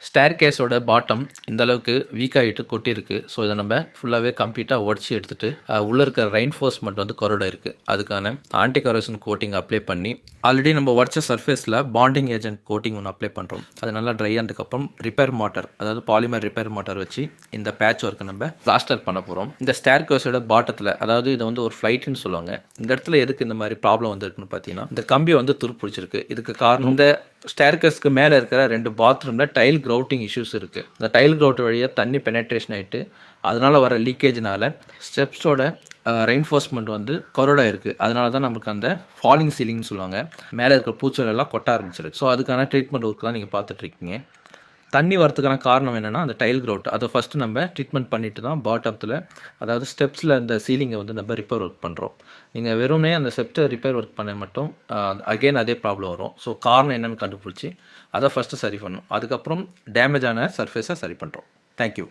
Stair கேஸோட bottom இந்த அளவுக்கு வீக் ஆகிட்டு கொட்டியிருக்கு. ஸோ இதை நம்ம ஃபுல்லாகவே கம்ப்ளீட்டாக உடச்சி எடுத்துகிட்டு உள்ளே இருக்கிற ரெயின்ஃபோர்ஸ்மெண்ட் வந்து கொரோடா இருக்குது. அதுக்கான ஆன்டி கரோஷன் கோட்டிங் அப்ளை பண்ணி ஆல்ரெடி நம்ம உடச்ச சர்ஃபேஸில் பாண்டிங் ஏஜென்ட் கோட்டிங் ஒன்று அப்ளை பண்ணுறோம். அது நல்லா ட்ரை ஆனதுக்கப்புறம் ரிப்பேர் மாட்டர், அதாவது பாலிமர் ரிப்பேர் மாட்டர் வச்சு இந்த பேட்ச் ஒர்க்கை நம்ம பிளாஸ்டர் பண்ண போகிறோம். இந்த ஸ்டேர் கேஸோட பாட்டத்தில், அதாவது இதை வந்து ஒரு ஃப்ளைட்டுன்னு சொல்லுவாங்க. இந்த இடத்துல எதுக்கு இந்த மாதிரி ப்ராப்ளம் வந்துருக்குன்னு பார்த்தீங்கன்னா, இந்த கம்பி வந்து துருப்பிடிச்சிருக்கு. இதுக்கு காரணம் இந்த ஸ்டேர்கேஸ்க்கு மேலே இருக்கிற 2 பாத்ரூமில் டைல் கிரவுட்டிங் இஷ்யூஸ் இருக்குது. இந்த டைல் கிரவுட் வழியாக தண்ணி பெனட்ரேஷன் ஆகிட்டு அதனால் வர லீக்கேஜ்னால ஸ்டெப்ஸோட ரெயின்ஃபோர்ஸ்மெண்ட் வந்து கொரோடா இருக்குது. அதனால தான் நமக்கு அந்த ஃபாலிங் சீலிங்னு சொல்லுவாங்க. மேலே இருக்கிற பூச்சல் எல்லாம் கொட்ட ஆரம்பிச்சிருக்கு. ஸோ அதுக்கான ட்ரீட்மெண்ட் ஒர்க் தான் நீங்கள் பார்த்துட்ருக்கீங்க. தண்ணி வரதுக்கான காரணம் என்னென்னா அந்த டைல் கிரவுட். அதை ஃபஸ்ட்டு நம்ம ட்ரீட்மெண்ட் பண்ணிட்டு தான் பாட்டத்தில், அதாவது ஸ்டெப்ஸில் இந்த சீலிங்கை வந்து நம்ம ரிப்பேர் ஒர்க் பண்ணுறோம். நீங்கள் வெறுமே அந்த ஸ்டெப்ஸை ரிப்பேர் ஒர்க் பண்ண மட்டும் அகெயின் அதே ப்ராப்ளம் வரும். ஸோ காரணம் என்னென்னு கண்டுபிடிச்சி அதை ஃபஸ்ட்டு சரி பண்ணணும். அதுக்கப்புறம் டேமேஜ் ஆன சர்ஃபேஸை சரி பண்ணுறோம். தேங்க்யூ.